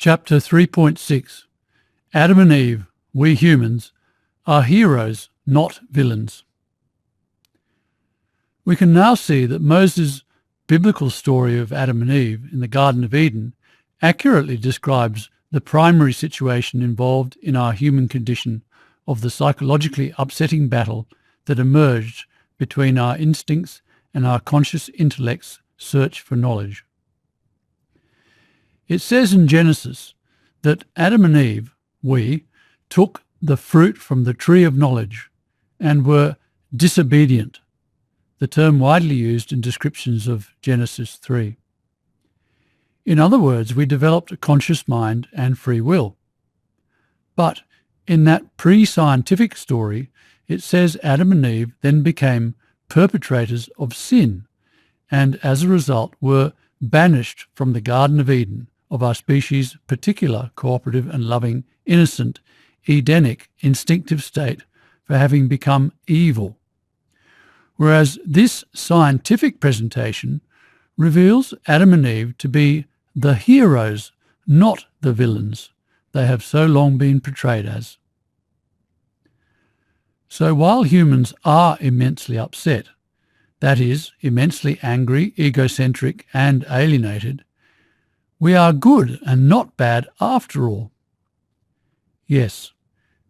Chapter 3.6 Adam and Eve, we humans, are heroes, not villains. We can now see that Moses' biblical story of Adam and Eve in the Garden of Eden accurately describes the primary situation involved in our human condition of the psychologically upsetting battle that emerged between our instincts and our conscious intellect's search for knowledge. It says in Genesis that Adam and Eve, we, took the fruit from the tree of knowledge and were disobedient, the term widely used in descriptions of Genesis 3. In other words, we developed a conscious mind and free will. But in that pre-scientific story, it says Adam and Eve then became perpetrators of sin and as a result were banished from the Garden of Eden, of our species' particular cooperative and loving, innocent, Edenic, instinctive state for having become evil. Whereas this scientific presentation reveals Adam and Eve to be the heroes, not the villains they have so long been portrayed as. So while humans are immensely upset, that is, immensely angry, egocentric and alienated, we are good and not bad after all. Yes,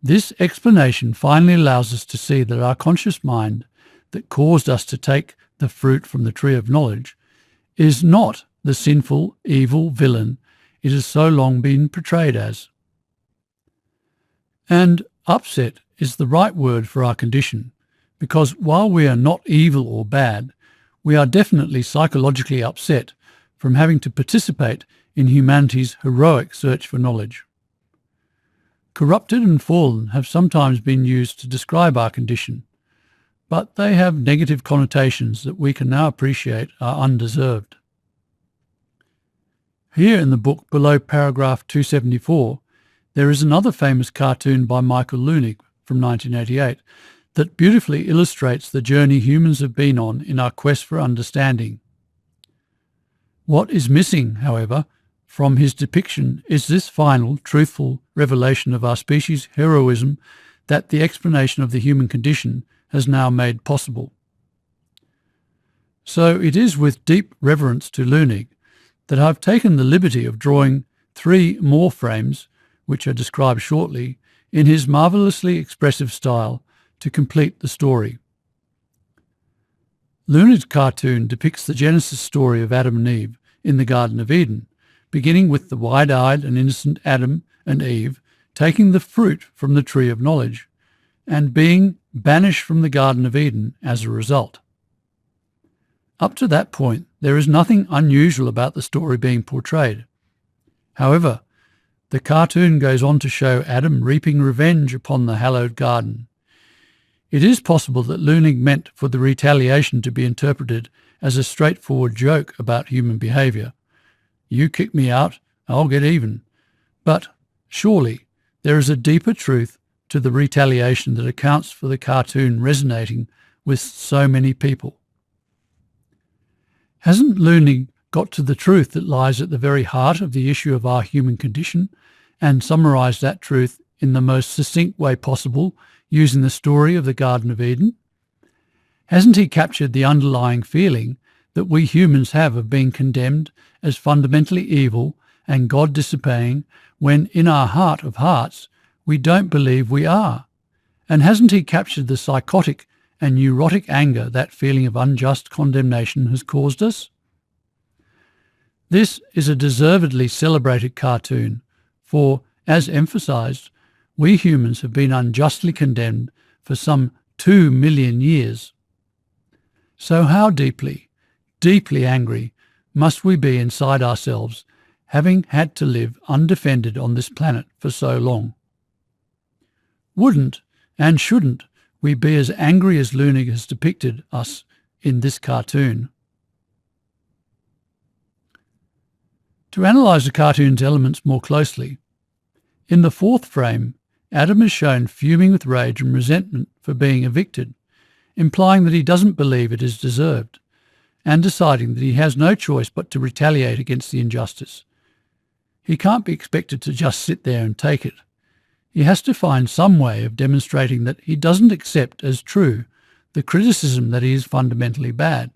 this explanation finally allows us to see that our conscious mind that caused us to take the fruit from the tree of knowledge is not the sinful, evil villain it has so long been portrayed as. And upset is the right word for our condition, because while we are not evil or bad, we are definitely psychologically upset from having to participate in humanity's heroic search for knowledge. Corrupted and fallen have sometimes been used to describe our condition, but they have negative connotations that we can now appreciate are undeserved. Here in the book below paragraph 274, there is another famous cartoon by Michael Leunig from 1988 that beautifully illustrates the journey humans have been on in our quest for understanding. What is missing, however, from his depiction is this final, truthful revelation of our species' heroism that the explanation of the human condition has now made possible. So it is with deep reverence to Leunig that I've taken the liberty of drawing 3 more frames, which are described shortly, in his marvellously expressive style to complete the story. Leunig's cartoon depicts the Genesis story of Adam and Eve in the Garden of Eden, beginning with the wide-eyed and innocent Adam and Eve taking the fruit from the tree of knowledge and being banished from the Garden of Eden as a result. Up to that point, there is nothing unusual about the story being portrayed. However, the cartoon goes on to show Adam reaping revenge upon the hallowed garden. It is possible that Leunig meant for the retaliation to be interpreted as a straightforward joke about human behaviour. You kick me out, I'll get even. But surely there is a deeper truth to the retaliation that accounts for the cartoon resonating with so many people. Hasn't Leunig got to the truth that lies at the very heart of the issue of our human condition and summarised that truth in the most succinct way possible using the story of the Garden of Eden? Hasn't he captured the underlying feeling that we humans have of being condemned as fundamentally evil and God-disobeying when in our heart of hearts we don't believe we are? And hasn't he captured the psychotic and neurotic anger that feeling of unjust condemnation has caused us? This is a deservedly celebrated cartoon, for, as emphasised, we humans have been unjustly condemned for some 2 million years. So how deeply, deeply angry must we be inside ourselves, having had to live undefended on this planet for so long? Wouldn't and shouldn't we be as angry as Leunig has depicted us in this cartoon? To analyse the cartoon's elements more closely, in the 4th frame, Adam is shown fuming with rage and resentment for being evicted, implying that he doesn't believe it is deserved, and deciding that he has no choice but to retaliate against the injustice. He can't be expected to just sit there and take it. He has to find some way of demonstrating that he doesn't accept as true the criticism that he is fundamentally bad.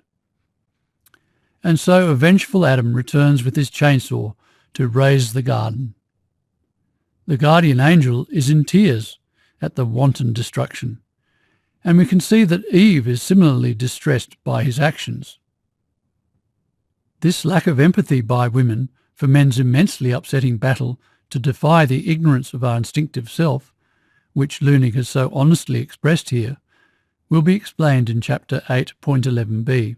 And so a vengeful Adam returns with his chainsaw to raze the garden. The guardian angel is in tears at the wanton destruction, and we can see that Eve is similarly distressed by his actions. This lack of empathy by women for men's immensely upsetting battle to defy the ignorance of our instinctive self, which Leunig has so honestly expressed here, will be explained in chapter 8.11b.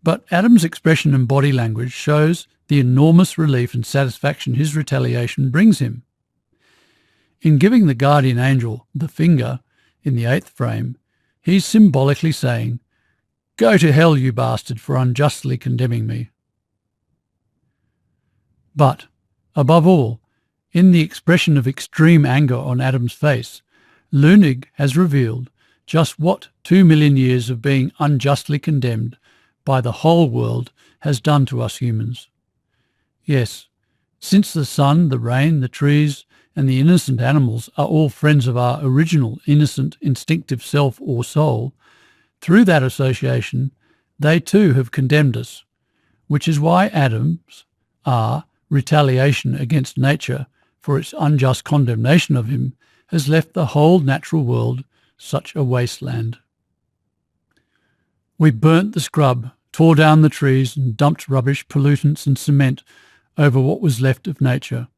But Adam's expression and body language shows the enormous relief and satisfaction his retaliation brings him. In giving the guardian angel the finger in the 8th frame, he's symbolically saying, "Go to hell, you bastard, for unjustly condemning me." But, above all, in the expression of extreme anger on Adam's face, Leunig has revealed just what 2 million years of being unjustly condemned by the whole world has done to us humans. Yes, since the sun, the rain, the trees, and the innocent animals are all friends of our original innocent instinctive self or soul, through that association they too have condemned us, which is why Adam's retaliation against nature for its unjust condemnation of him has left the whole natural world such a wasteland. We burnt the scrub, tore down the trees and dumped rubbish, pollutants and cement over what was left of nature,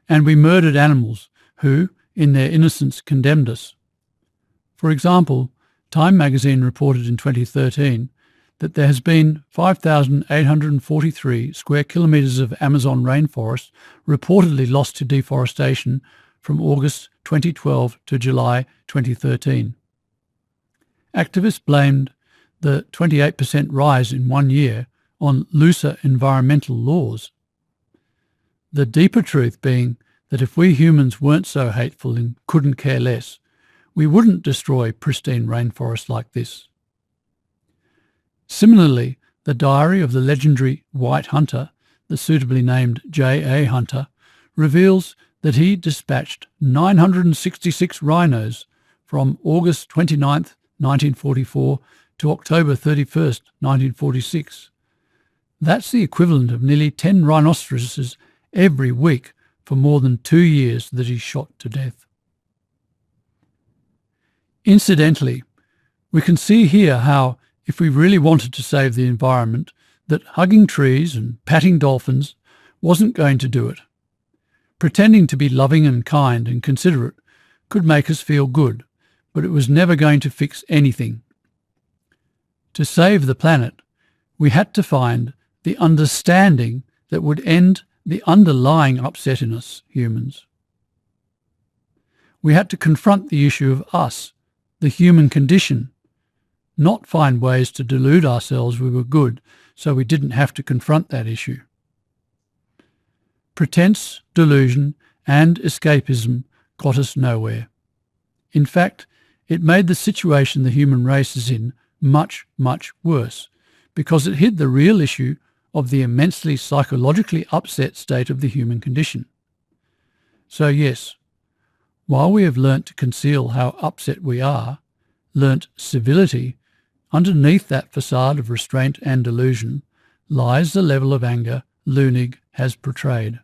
and we murdered animals who, in their innocence, condemned us. For example, Time magazine reported in 2013 that there has been 5,843 square kilometres of Amazon rainforest reportedly lost to deforestation from August 2012 to July 2013. Activists blamed the 28% rise in 1 year on looser environmental laws. The deeper truth being that if we humans weren't so hateful and couldn't care less, we wouldn't destroy pristine rainforests like this. Similarly, the diary of the legendary White Hunter, the suitably named J.A. Hunter, reveals that he dispatched 966 rhinos from August 29, 1944 to October 31, 1946. That's the equivalent of nearly 10 rhinoceroses every week for more than 2 years that he shot to death. Incidentally, we can see here how, if we really wanted to save the environment, that hugging trees and patting dolphins wasn't going to do it. Pretending to be loving and kind and considerate could make us feel good, but it was never going to fix anything. To save the planet, we had to find the understanding that would end the underlying upset in us humans. We had to confront the issue of us, the human condition, not find ways to delude ourselves we were good so we didn't have to confront that issue. Pretense, delusion, and escapism got us nowhere. In fact, it made the situation the human race is in much, much worse, because it hid the real issue of the immensely psychologically upset state of the human condition. So yes, while we have learnt to conceal how upset we are, learnt civility, underneath that facade of restraint and delusion lies the level of anger Leunig has portrayed.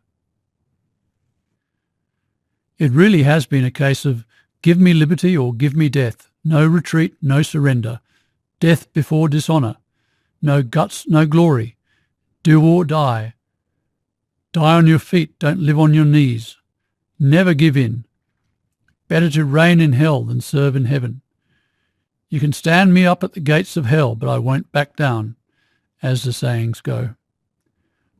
It really has been a case of give me liberty or give me death, no retreat, no surrender, death before dishonour, no guts, no glory, do or die, die on your feet, don't live on your knees, never give in, better to reign in hell than serve in heaven. You can stand me up at the gates of hell, but I won't back down, as the sayings go.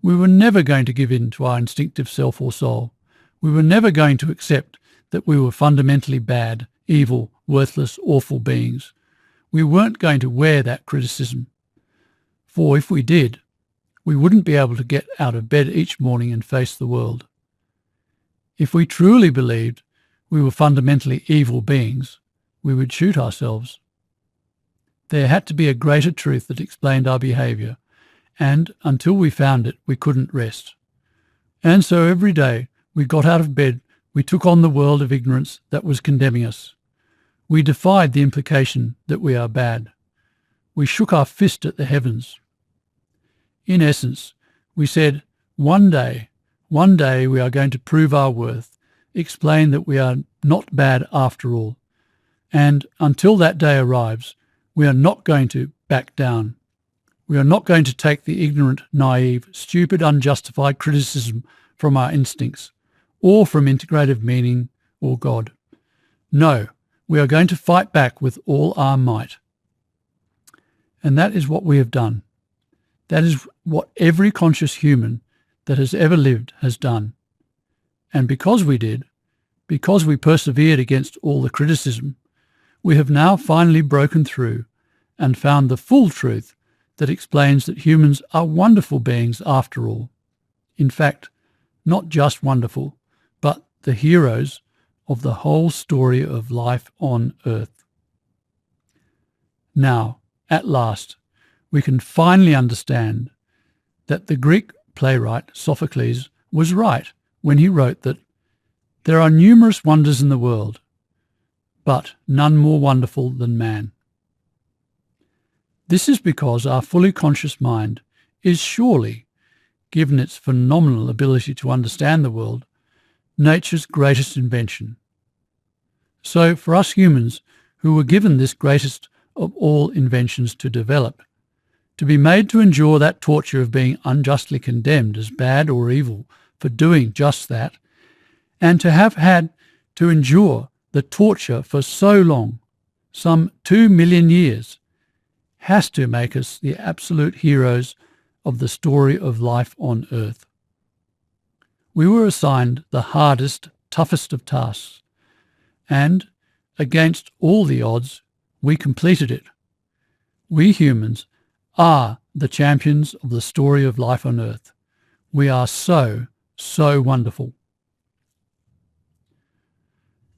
We were never going to give in to our instinctive self or soul. We were never going to accept that we were fundamentally bad, evil, worthless, awful beings. We weren't going to wear that criticism. For if we did, we wouldn't be able to get out of bed each morning and face the world. If we truly believed we were fundamentally evil beings, we would shoot ourselves. There had to be a greater truth that explained our behaviour, and until we found it, we couldn't rest. And so every day we got out of bed, we took on the world of ignorance that was condemning us. We defied the implication that we are bad. We shook our fist at the heavens. In essence, we said, one day we are going to prove our worth, explain that we are not bad after all. And until that day arrives, we are not going to back down. We are not going to take the ignorant, naive, stupid, unjustified criticism from our instincts, or from integrative meaning or God. No, we are going to fight back with all our might. And that is what we have done. That is what every conscious human that has ever lived has done. And because we did, because we persevered against all the criticism, we have now finally broken through and found the full truth that explains that humans are wonderful beings after all. In fact, not just wonderful, but the heroes of the whole story of life on Earth. Now, at last, we can finally understand that the Greek playwright Sophocles was right when he wrote that there are numerous wonders in the world, but none more wonderful than man. This is because our fully conscious mind is surely, given its phenomenal ability to understand the world, nature's greatest invention. So for us humans, who were given this greatest of all inventions to develop, to be made to endure that torture of being unjustly condemned as bad or evil for doing just that, and to have had to endure the torture for so long, some 2 million years, has to make us the absolute heroes of the story of life on Earth. We were assigned the hardest, toughest of tasks, and, against all the odds, we completed it. We humans are the champions of the story of life on Earth. We are so, so wonderful.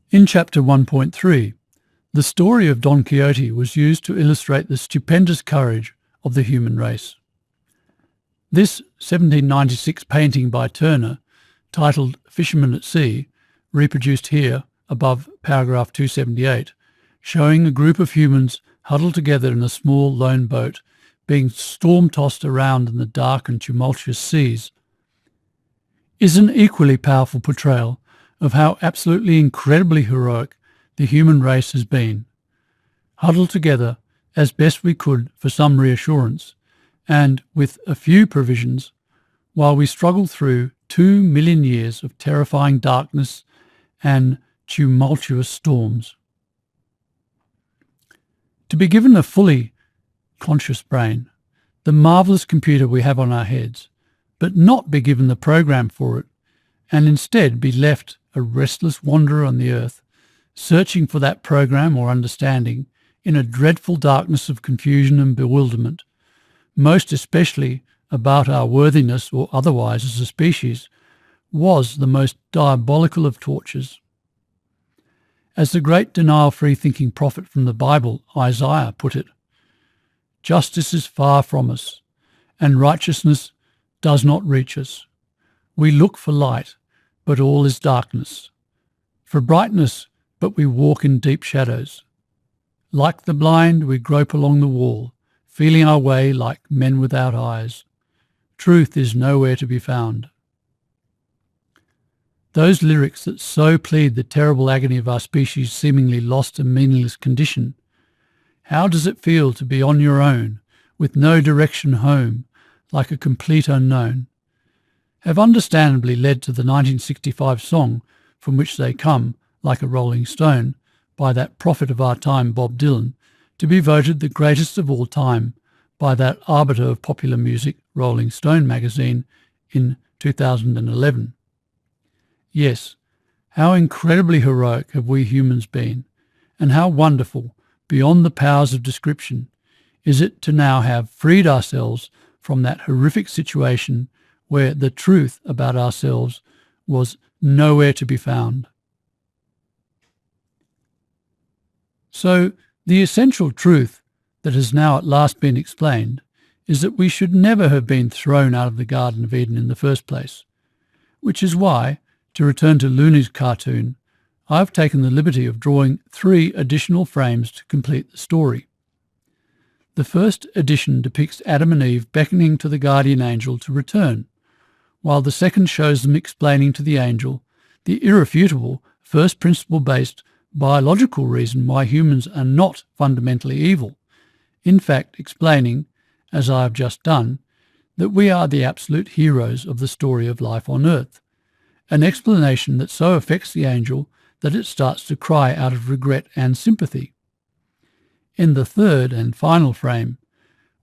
In Chapter 1.3, the story of Don Quixote was used to illustrate the stupendous courage of the human race. This 1796 painting by Turner, titled Fisherman at Sea, reproduced here above paragraph 278, showing a group of humans huddled together in a small lone boat, being storm-tossed around in the dark and tumultuous seas, is an equally powerful portrayal of how absolutely incredibly heroic the human race has been, huddled together as best we could for some reassurance, and with a few provisions, while we struggled through 2 million years of terrifying darkness and tumultuous storms. To be given a fully conscious brain, the marvellous computer we have on our heads, but not be given the program for it, and instead be left a restless wanderer on the earth, searching for that program or understanding in a dreadful darkness of confusion and bewilderment, most especially about our worthiness or otherwise as a species, was the most diabolical of tortures. As the great denial-free thinking prophet from the Bible, Isaiah, put it, "Justice is far from us, and righteousness does not reach us. We look for light, but all is darkness. For brightness, but we walk in deep shadows. Like the blind, we grope along the wall, feeling our way like men without eyes. Truth is nowhere to be found." Those lyrics that so plead the terrible agony of our species' seemingly lost and meaningless condition. How does it feel to be on your own, with no direction home, like a complete unknown? Have understandably led to the 1965 song from which they come, like a rolling stone, by that prophet of our time, Bob Dylan, to be voted the greatest of all time by that arbiter of popular music, Rolling Stone magazine, in 2011. Yes, how incredibly heroic have we humans been, and how wonderful, beyond the powers of description, is it to now have freed ourselves from that horrific situation where the truth about ourselves was nowhere to be found. So, the essential truth that has now at last been explained is that we should never have been thrown out of the Garden of Eden in the first place. which is why, to return to Looney's cartoon, I've taken the liberty of drawing 3 additional frames to complete the story. The first edition depicts Adam and Eve beckoning to the guardian angel to return, while the second shows them explaining to the angel the irrefutable, first principle-based biological reason why humans are not fundamentally evil, in fact explaining, as I have just done, that we are the absolute heroes of the story of life on earth, an explanation that so affects the angel that it starts to cry out of regret and sympathy. In the third and final frame,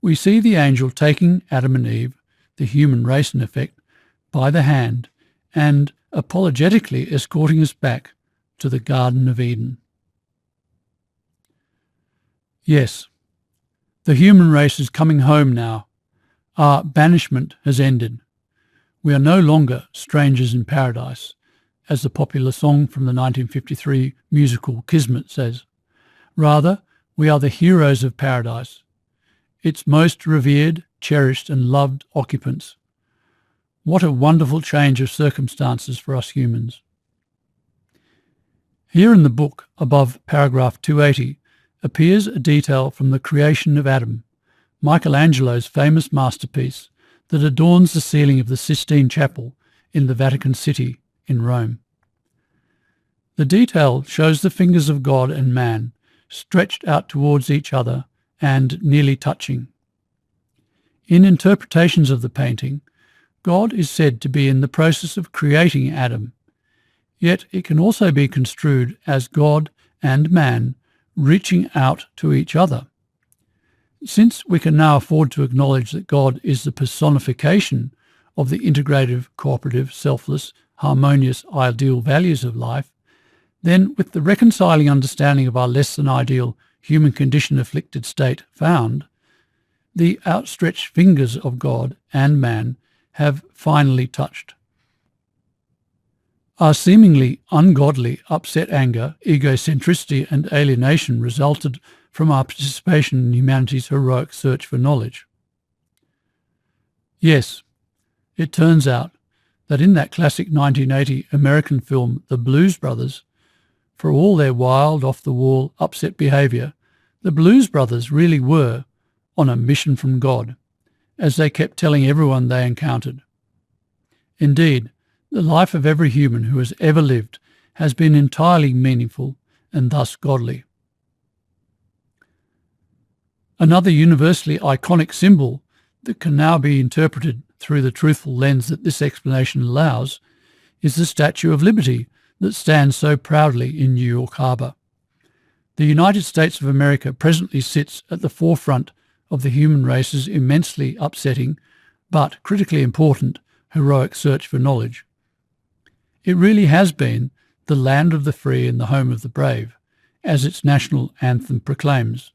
we see the angel taking Adam and Eve, the human race in effect, by the hand and apologetically escorting us back to the Garden of Eden. Yes, the human race is coming home now. Our banishment has ended. We are no longer strangers in paradise, as the popular song from the 1953 musical Kismet says. Rather, we are the heroes of paradise, its most revered, cherished and loved occupants. What a wonderful change of circumstances for us humans. Here in the book, above paragraph 280, appears a detail from the creation of Adam, Michelangelo's famous masterpiece that adorns the ceiling of the Sistine Chapel in the Vatican City in Rome. The detail shows the fingers of God and man stretched out towards each other and nearly touching. In interpretations of the painting, God is said to be in the process of creating Adam, yet it can also be construed as God and man reaching out to each other. Since we can now afford to acknowledge that God is the personification of the integrative, cooperative, selfless, harmonious, ideal values of life, then with the reconciling understanding of our less than ideal human condition afflicted state found, the outstretched fingers of God and man have finally touched. Our seemingly ungodly upset anger, egocentricity and alienation resulted from our participation in humanity's heroic search for knowledge. Yes, it turns out that in that classic 1980 American film The Blues Brothers, for all their wild, off-the-wall, upset behaviour, the Blues Brothers really were on a mission from God, as they kept telling everyone they encountered. Indeed, the life of every human who has ever lived has been entirely meaningful and thus godly. Another universally iconic symbol that can now be interpreted through the truthful lens that this explanation allows is the Statue of Liberty that stands so proudly in New York Harbor. The United States of America presently sits at the forefront of the human race's immensely upsetting, but critically important, heroic search for knowledge. It really has been the land of the free and the home of the brave, as its national anthem proclaims.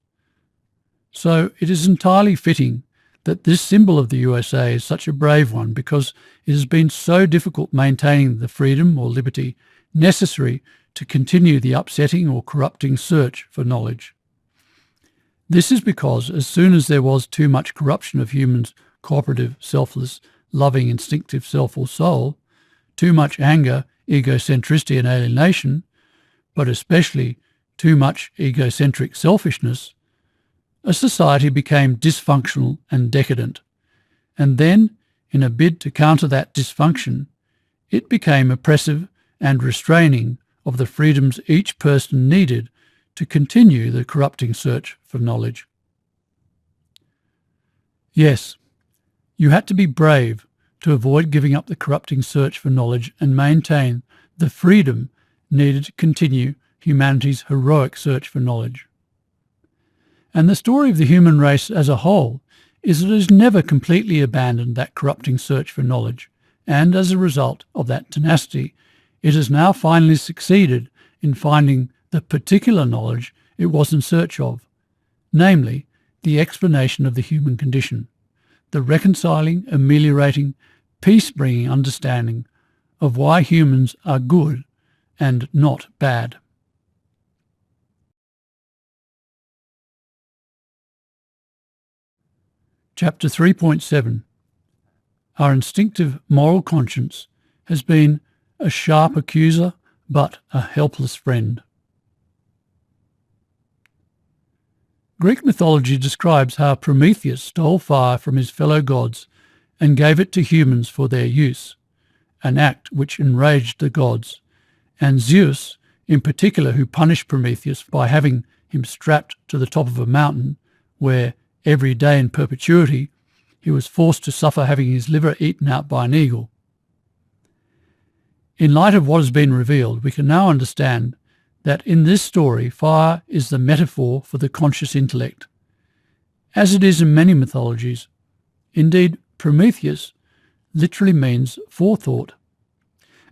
So it is entirely fitting that this symbol of the USA is such a brave one because it has been so difficult maintaining the freedom or liberty necessary to continue the upsetting or corrupting search for knowledge. This is because as soon as there was too much corruption of humans' cooperative, selfless, loving, instinctive self or soul, too much anger, egocentricity and alienation, but especially too much egocentric selfishness, a society became dysfunctional and decadent. And then, in a bid to counter that dysfunction, it became oppressive and restraining of the freedoms each person needed to continue the corrupting search for knowledge. Yes, you had to be brave to avoid giving up the corrupting search for knowledge and maintain the freedom needed to continue humanity's heroic search for knowledge. And the story of the human race as a whole is that it has never completely abandoned that corrupting search for knowledge, and as a result of that tenacity, it has now finally succeeded in finding the particular knowledge it was in search of, namely the explanation of the human condition, the reconciling, ameliorating, peace-bringing understanding of why humans are good and not bad. Chapter 3.7. Our instinctive moral conscience has been a sharp accuser but a helpless friend. Greek mythology describes how Prometheus stole fire from his fellow gods and gave it to humans for their use, an act which enraged the gods, and Zeus, in particular, who punished Prometheus by having him strapped to the top of a mountain where, every day in perpetuity, he was forced to suffer having his liver eaten out by an eagle. In light of what has been revealed, we can now understand that in this story fire is the metaphor for the conscious intellect, as it is in many mythologies. Indeed, Prometheus literally means forethought,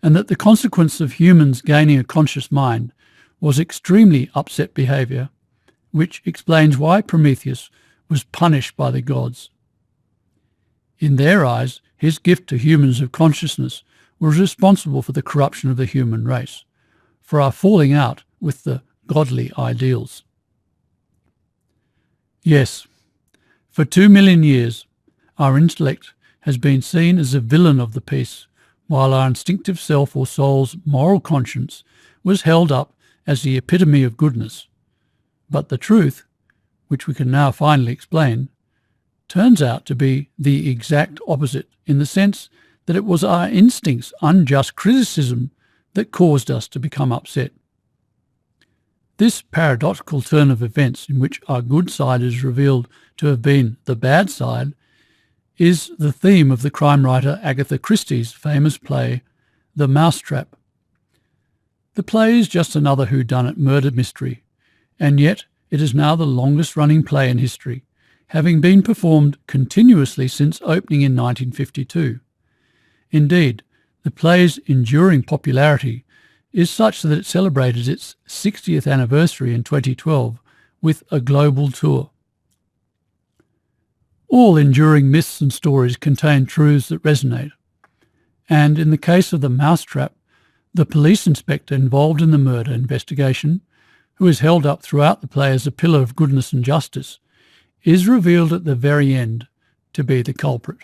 and that the consequence of humans gaining a conscious mind was extremely upset behaviour, which explains why Prometheus was punished by the gods. In their eyes, his gift to humans of consciousness was responsible for the corruption of the human race, for our falling out with the godly ideals. Yes, for 2 million years, our intellect has been seen as a villain of the piece, while our instinctive self or soul's moral conscience was held up as the epitome of goodness. But the truth, which we can now finally explain, turns out to be the exact opposite, in the sense that it was our instinct's unjust criticism that caused us to become upset. This paradoxical turn of events, in which our good side is revealed to have been the bad side, is the theme of the crime writer Agatha Christie's famous play, The Mousetrap. The play is just another whodunit murder mystery, and yet it is now the longest-running play in history, having been performed continuously since opening in 1952. Indeed, the play's enduring popularity is such that it celebrated its 60th anniversary in 2012 with a global tour. All enduring myths and stories contain truths that resonate, and in the case of The Mousetrap, the police inspector involved in the murder investigation, who is held up throughout the play as a pillar of goodness and justice, is revealed at the very end to be the culprit.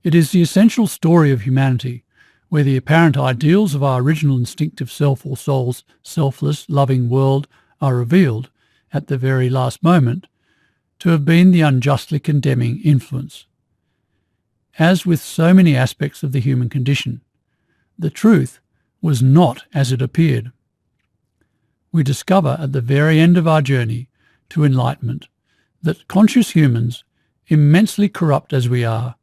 It is the essential story of humanity, where the apparent ideals of our original instinctive self or soul's selfless, loving world are revealed, at the very last moment, to have been the unjustly condemning influence. As with so many aspects of the human condition, the truth was not as it appeared. We discover at the very end of our journey to enlightenment that conscious humans, immensely corrupt as we are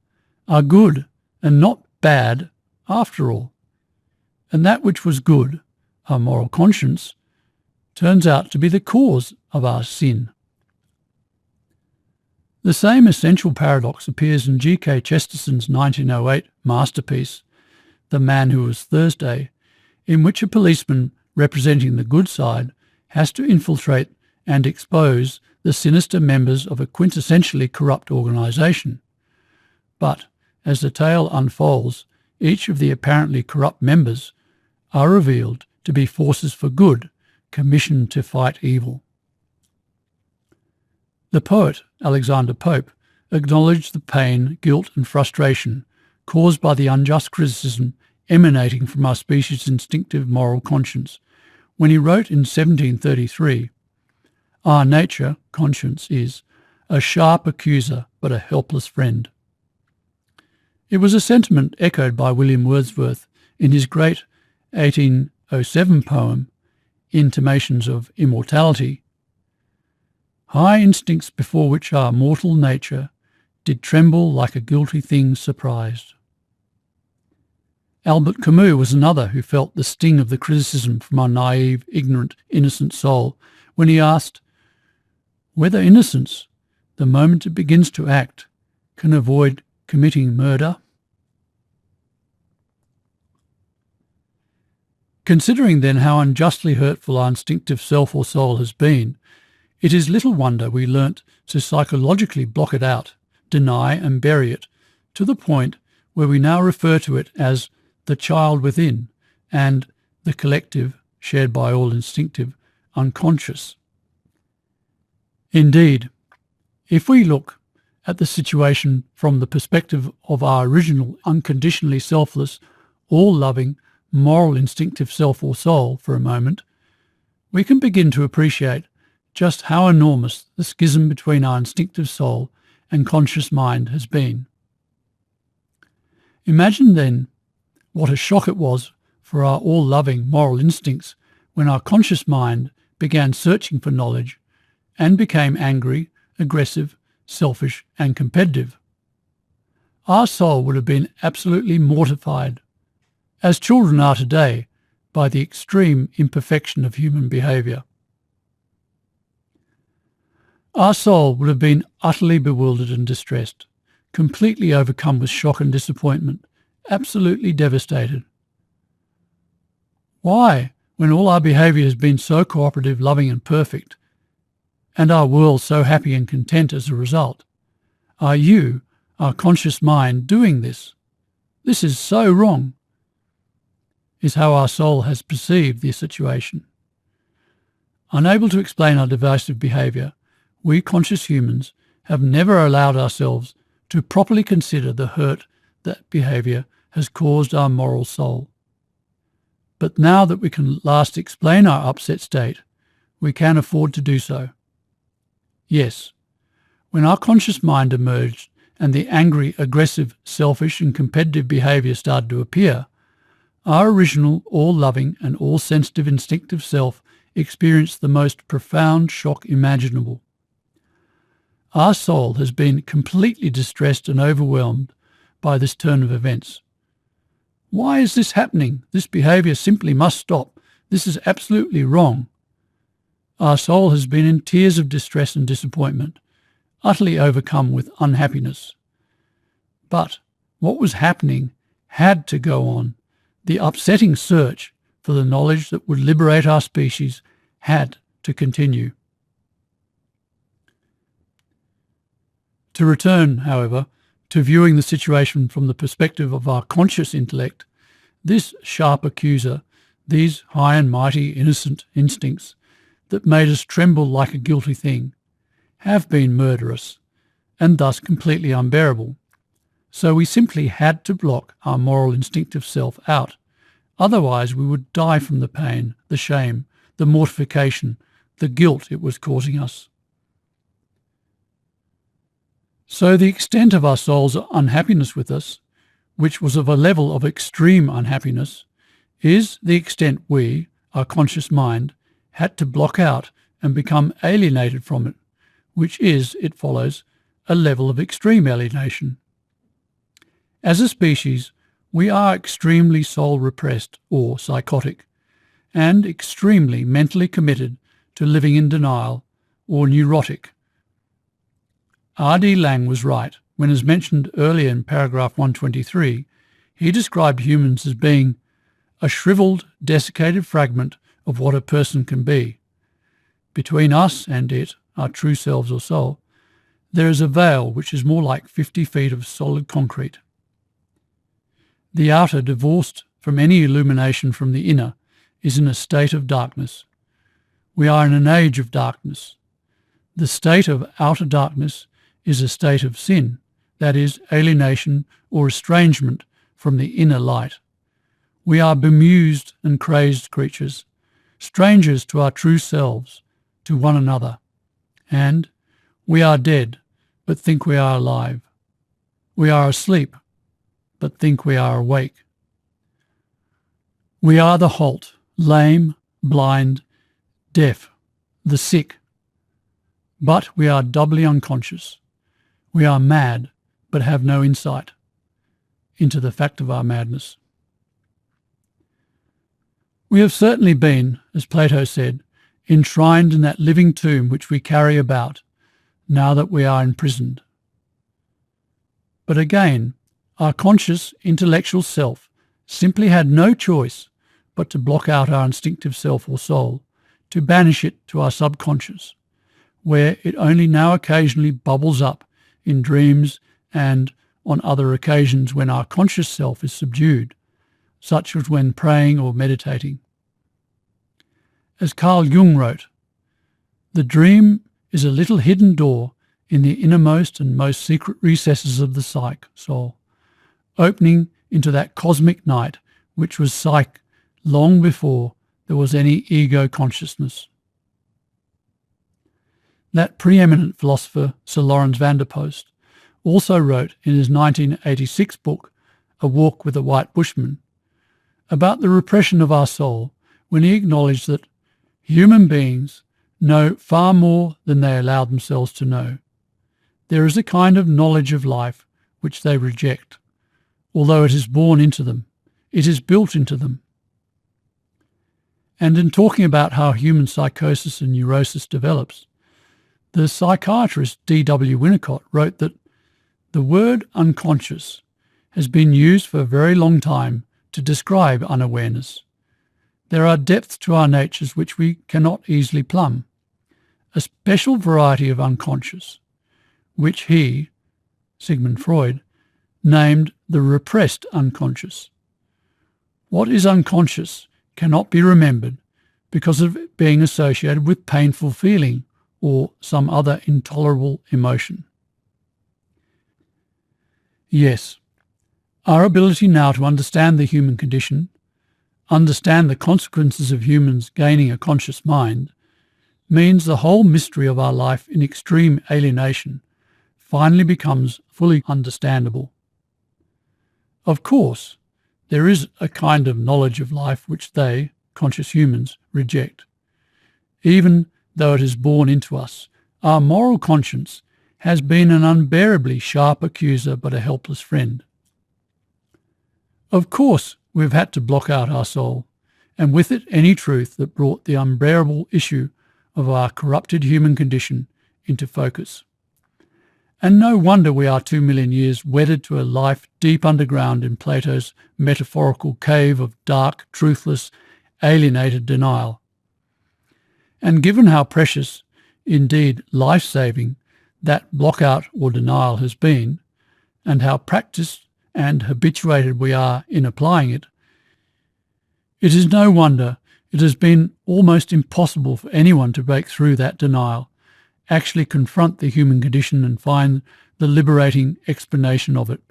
good and not bad after all. And that which was good, our moral conscience, turns out to be the cause of our sin. The same essential paradox appears in G.K. Chesterton's 1908 masterpiece, The Man Who Was Thursday, in which a policeman representing the good side has to infiltrate and expose the sinister members of a quintessentially corrupt organisation. But, as the tale unfolds, each of the apparently corrupt members are revealed to be forces for good, commissioned to fight evil. The poet, Alexander Pope, acknowledged the pain, guilt and frustration caused by the unjust criticism emanating from our species' instinctive moral conscience, when he wrote in 1733, "Our nature, conscience, is a sharp accuser but a helpless friend." It was a sentiment echoed by William Wordsworth in his great 1807 poem, Intimations of Immortality. "High instincts before which our mortal nature did tremble like a guilty thing surprised." Albert Camus was another who felt the sting of the criticism from our naive, ignorant, innocent soul when he asked whether innocence, the moment it begins to act, can avoid committing murder. Considering then how unjustly hurtful our instinctive self or soul has been, it is little wonder we learnt to psychologically block it out, deny and bury it, to the point where we now refer to it as the child within and the collective, shared by all instinctive, unconscious. Indeed, if we look at the situation from the perspective of our original, unconditionally selfless, all-loving, moral instinctive self or soul for a moment, we can begin to appreciate just how enormous the schism between our instinctive soul and conscious mind has been. Imagine then what a shock it was for our all-loving moral instincts when our conscious mind began searching for knowledge and became angry, aggressive, selfish and competitive. Our soul would have been absolutely mortified, as children are today, by the extreme imperfection of human behaviour. Our soul would have been utterly bewildered and distressed, completely overcome with shock and disappointment, absolutely devastated. Why, when all our behaviour has been so cooperative, loving and perfect, and our world so happy and content as a result, are you, our conscious mind, doing this? This is so wrong, is how our soul has perceived the situation. Unable to explain our divisive behaviour, we conscious humans have never allowed ourselves to properly consider the hurt that behaviour has caused our moral soul. But now that we can at last explain our upset state, we can afford to do so. Yes, when our conscious mind emerged and the angry, aggressive, selfish and competitive behaviour started to appear, our original, all-loving and all-sensitive instinctive self experienced the most profound shock imaginable. Our soul has been completely distressed and overwhelmed by this turn of events. Why is this happening? This behaviour simply must stop. This is absolutely wrong. Our soul has been in tears of distress and disappointment, utterly overcome with unhappiness. But what was happening had to go on. The upsetting search for the knowledge that would liberate our species had to continue. To return, however, to viewing the situation from the perspective of our conscious intellect, this sharp accuser, these high and mighty innocent instincts that made us tremble like a guilty thing, have been murderous and thus completely unbearable. So we simply had to block our moral instinctive self out. Otherwise we would die from the pain, the shame, the mortification, the guilt it was causing us. So the extent of our soul's unhappiness with us, which was of a level of extreme unhappiness, is the extent we, our conscious mind, had to block out and become alienated from it, which is, it follows, a level of extreme alienation. As a species, we are extremely soul-repressed or psychotic, and extremely mentally committed to living in denial or neurotic. R.D. Laing was right when, as mentioned earlier in paragraph 123, he described humans as being a shriveled, desiccated fragment of what a person can be. Between us and it, our true selves or soul, there is a veil which is more like 50 feet of solid concrete. The outer, divorced from any illumination from the inner, is in a state of darkness. We are in an age of darkness. The state of outer darkness is a state of sin, that is, alienation or estrangement from the inner light. We are bemused and crazed creatures, strangers to our true selves, to one another, and we are dead, but think we are alive. We are asleep, but think we are awake. We are the halt, lame, blind, deaf, the sick, but we are doubly unconscious. We are mad, but have no insight into the fact of our madness. We have certainly been, as Plato said, enshrined in that living tomb which we carry about, now that we are imprisoned. But again, our conscious intellectual self simply had no choice but to block out our instinctive self or soul, to banish it to our subconscious, where it only now occasionally bubbles up in dreams and on other occasions when our conscious self is subdued, such as when praying or meditating. As Carl Jung wrote, "The dream is a little hidden door in the innermost and most secret recesses of the soul, opening into that cosmic night which was psyche long before there was any ego consciousness. That preeminent philosopher, Sir Lawrence van der Post, also wrote in his 1986 book, A Walk with a White Bushman, about the repression of our soul when he acknowledged that human beings know far more than they allow themselves to know. There is a kind of knowledge of life which they reject. Although it is born into them, it is built into them. And in talking about how human psychosis and neurosis develops, the psychiatrist D.W. Winnicott wrote that the word unconscious has been used for a very long time to describe unawareness. There are depths to our natures which we cannot easily plumb, a special variety of unconscious, which he, Sigmund Freud, named the repressed unconscious. What is unconscious cannot be remembered because of it being associated with painful feeling or some other intolerable emotion. Yes, our ability now to understand the human condition, understand the consequences of humans gaining a conscious mind, means the whole mystery of our life in extreme alienation finally becomes fully understandable. Of course, there is a kind of knowledge of life which they, conscious humans, reject. Even though it is born into us, our moral conscience has been an unbearably sharp accuser but a helpless friend. Of course, we've had to block out our soul, and with it any truth that brought the unbearable issue of our corrupted human condition into focus. And no wonder we are 2 million years wedded to a life deep underground in Plato's metaphorical cave of dark, truthless, alienated denial. And given how precious, indeed life-saving, that blockout or denial has been, and how practiced and habituated we are in applying it, it is no wonder it has been almost impossible for anyone to break through that denial, actually confront the human condition and find the liberating explanation of it,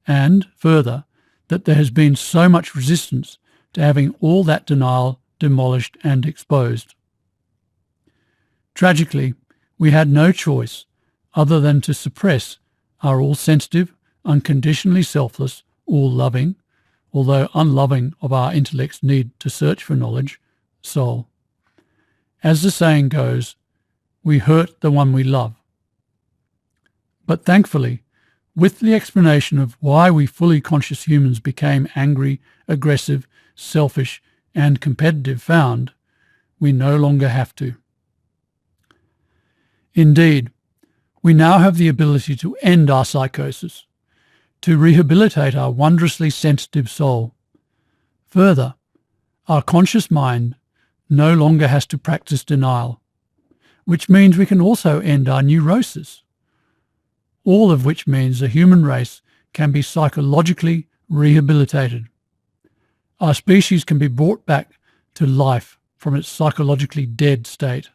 and, further, that there has been so much resistance to having all that denial demolished and exposed. Tragically, we had no choice other than to suppress our all-sensitive, unconditionally selfless, all-loving, although unloving of our intellect's need to search for knowledge, soul. As the saying goes, we hurt the one we love. But thankfully, with the explanation of why we fully conscious humans became angry, aggressive, selfish, and competitive found, we no longer have to. Indeed, we now have the ability to end our psychosis, to rehabilitate our wondrously sensitive soul. Further, our conscious mind no longer has to practice denial, which means we can also end our neurosis, all of which means the human race can be psychologically rehabilitated. Our species can be brought back to life from its psychologically dead state.